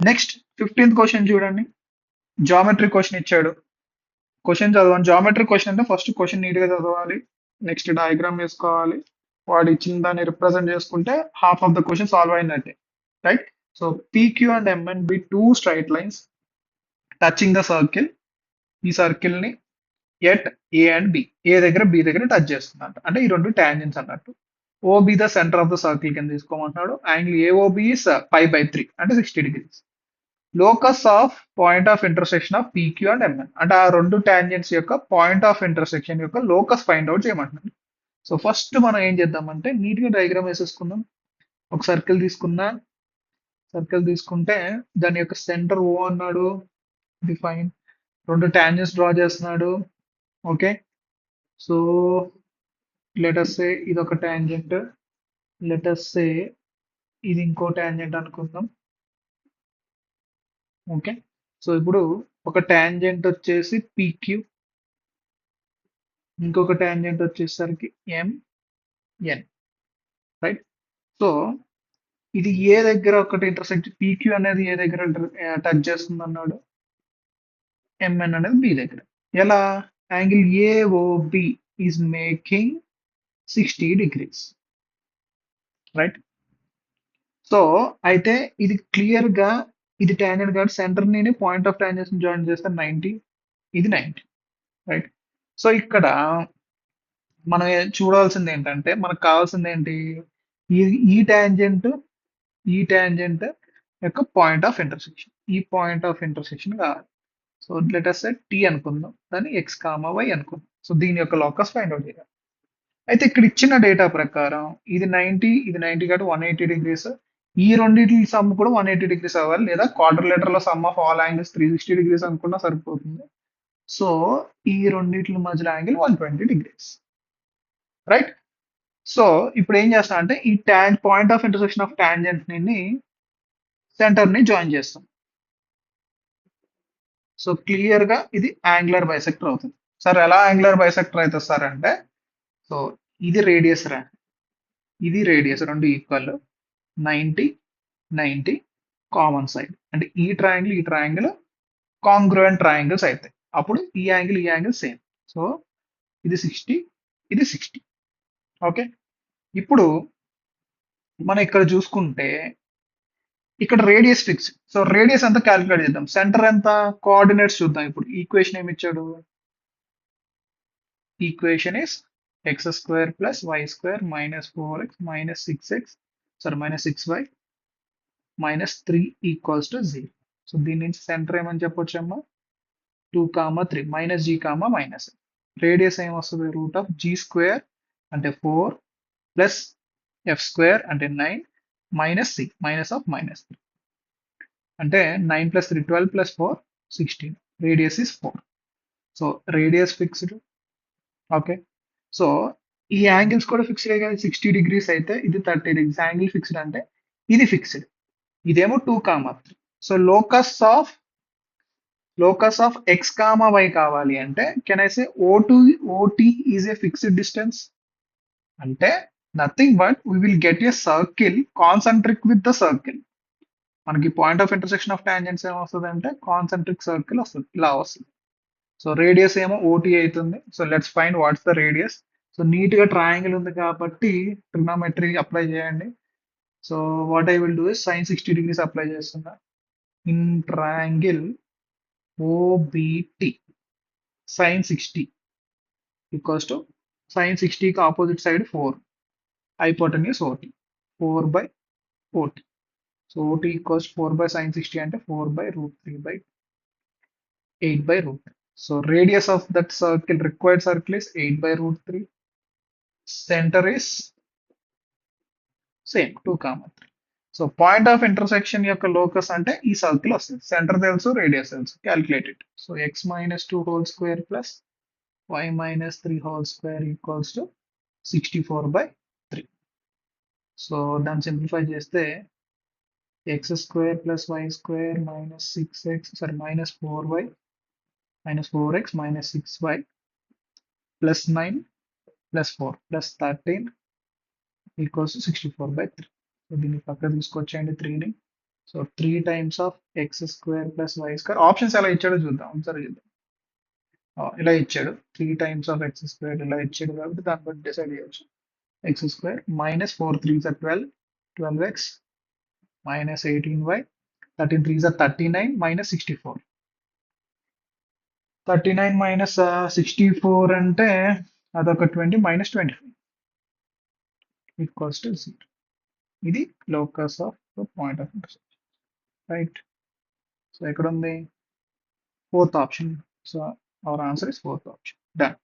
Next 15th question చూడండి. Geometry question ఇచ్చాడు. Question చదవండి. జామెట్రీ క్వశ్చన్ అంటే ఫస్ట్ క్వశ్చన్ నీట్ గా చదవాలి. నెక్స్ట్ డయాగ్రామ్ వేసుకోవాలి. వాడు ఇచ్చిన దాన్ని రిప్రజెంట్ చేసుకుంటే half of the question solve అయినట్టే. Right. So PQ and MN be two straight lines touching the circle. ఈ సర్కిల్ ని ఎట్ ఏ అండ్ బి, ఏ దగ్గర బి దగ్గర టచ్ చేస్తుందంట. అంటే ఈ రెండు టాంజెంట్స్ అన్నట్టు. OB the centre of the circle కింద తీసుకోమంటున్నాడు. యాంగిల్ ఏఓబి ఇస్ π/3 అంటే 60 degrees. Locus of point of intersection of PQ and MN అంటే ఆ రెండు టాంజెంట్స్ యొక్క పాయింట్ ఆఫ్ ఇంటర్సెక్షన్ యొక్క లోకస్ ఫైండ్ అవుట్ చేయమంటున్నాడు. సో ఫస్ట్ మనం ఏం చేద్దామంటే నీట్ గా డయాగ్రామ్ వేసేసుకుందాం. ఒక సర్కిల్ తీసుకున్నా, సర్కిల్ తీసుకుంటే దాని యొక్క సెంటర్ ఓ అన్నాడు. డిఫైన్. రెండు టాంజెంట్స్ డ్రా చేస్తున్నాడు. ఓకే. సో లెట్ us సే ఇది ఒక టాంజెంట్, లెట్ us సే ఇది ఇంకో టాంజెంట్ అనుకుందాం. ఓకే. సో ఇప్పుడు ఒక టాంజెంట్ వచ్చేసి PQ, ఇంకొక టాంజెంట్ వచ్చేసరికి MN. రైట్. సో ఇది ఏ దగ్గర ఒకటి ఇంటర్సెక్ట్, PQ అనేది ఏ దగ్గర టచ్ చేస్తుంది అన్నాడు, MN అనేది B దగ్గర. ఎలా? Angle AOB is making 60 degrees. Right. So అయితే ఇది క్లియర్ గా ఇది టాంజెంట్ కాబట్టి సెంటర్ ని పాయింట్ ఆఫ్ టాంజెన్స్ జాయిన్ చేస్తే 90, ఇది 90. రైట్. సో ఇక్కడ మనం చూడాల్సింది ఏంటంటే మనకు కావాల్సింది ఏంటి, ఈ ఈ టాంజెంట్ ఈ టాంజెంట్ యొక్క పాయింట్ ఆఫ్ ఇంటర్సెక్షన్, ఈ పాయింట్ ఆఫ్ ఇంటర్సెక్షన్ కావాలి. సో లెట్ us సే T అనుకుందాం, దాన్ని x, y అనుకుందాం. సో దీని యొక్క లోకస్ ఫైండ్ అవుట్ చేయాలి. అయితే ఇక్కడ ఇచ్చిన డేటా ప్రకారం ఇది 90, ఇది 90 కాబట్టి 180 degrees. ఈ రెండింటి సమ్ కూడా 180 degrees అవ్వాలి, లేదా క్వాడ్రిలేటర్ లో some of all angles 360 degrees అనుకున్నా సరిపోతుంది. సో ఈ రెండింటి మధ్యలో యాంగిల్ 120 degrees. రైట్. సో ఇప్పుడు ఏం చేస్తా అంటే ఈ point of intersection of tangent ని సెంటర్ ని జాయిన్ చేస్తాం. సో క్లియర్ గా ఇది యాంగులర్ బైసెక్టర్ అవుతుంది. సార్ ఎలా యాంగులర్ బైసెక్టర్ అవుతుంది సార్ అంటే, సో ఇది రేడియస్ రా, ఇది రేడియస్, రెండు ఈక్వల్, 90 90 కామన్ సైడ్ అంటే ఈ ట్రయాంగిల్ కాంగ్రుయెంట్ ట్రయాంగిల్స్ అవుతాయి. అప్పుడు ఈ యాంగిల్ సేమ్. సో ఇది 60, ఇది 60. ఓకే. ఇప్పుడు మనం ఇక్కడ చూసుకుంటే ఇక్కడ రేడియస్ ఫిక్స్. సో రేడియస్ ఎంత క్యాలిక్యులేట్ చేద్దాం, సెంటర్ ఎంత, కోఆర్డినేట్స్ చూద్దాం. ఇప్పుడు ఈక్వేషన్ ఏమి ఇచ్చాడు, equation is x² + y² - 4x - 6x, sorry -6y -3 = 0. So దీని నుంచి సెంటర్ ఏమని చెప్పొచ్చమ్మా, 2, 3 -g, మైనస్ రేడియస్ ఏమొస్తుంది, √g² అంటే 4 ప్లస్ f² అంటే 9 మైనస్ c -3 అంటే 9 + 3 12 + 4 16. Radius is 4. So radius fixed. Okay. So ఈ యాంగిల్స్ కూడా ఫిక్స్డ్ కదా, 60 degrees అయితే ఇది 30 degrees. యాంగిల్ ఫిక్స్డ్ అంటే ఇది ఫిక్స్డ్, ఇదేమో 2, 3. So locus of x, y కావాలి అంటే can I say OT is a fixed distance. అంటే nothing but we will get a circle concentric with the circle. మనకి point of intersection of tangents ఏమొస్తుంది అంటే concentric circle వస్తుంది, ఇలా వస్తుంది. So radius ఏమో OT అవుతుంది. So let's find what's the radius. So neat గా ట్రయాంగిల్ ఉంది కాబట్టి ట్రిగ్నోమెట్రీ అప్లై చేయండి. So what I will do is sin 60 degrees apply చేస్తున్నా. In triangle OBT sin 60 equals to sin 60కి opposite side 4, hypotenuse OT 4/OT. So OT equals 4/sin 60 అంటే 4/√3/8/√3. So radius of that circle, required circle is 8/√3. Centre is same 2, 3. So point of intersection యొక్క లోకస్ అంటే ఈ circle వస్తుంది. Centre తెలుసు, radius తెలుసు, calculated. So x - 2² plus y - 3² equals to 64/3. So దాన్ని simplify చేస్తే x² + y² - 6x, sorry -4y -4x - 6y plus 9 plus 4 plus 13 equals to 64/3. So దీన్ని పక్క తీసుకొచ్చేయండి 3ని. So 3 times of x² plus y². Options ఎలా ఇచ్చాడో చూద్దాం, ఒకసారి చూద్దాం. ఇలా ఇచ్చాడు 3 times of x² ఇలా ఇచ్చాడు కాబట్టి దాన్ని బట్టి డిసైడ్ చేయొచ్చు. x² minus 4 3s are 12, 12x minus 18y, 13 3s are 39 minus 64. 39 minus 64 అంటే అదొక 20 minus 25 equals to 0. ఇది locus of the point of intersection, right. So ఎక్కడ ఉంది? Fourth option. So our answer is fourth option. Done.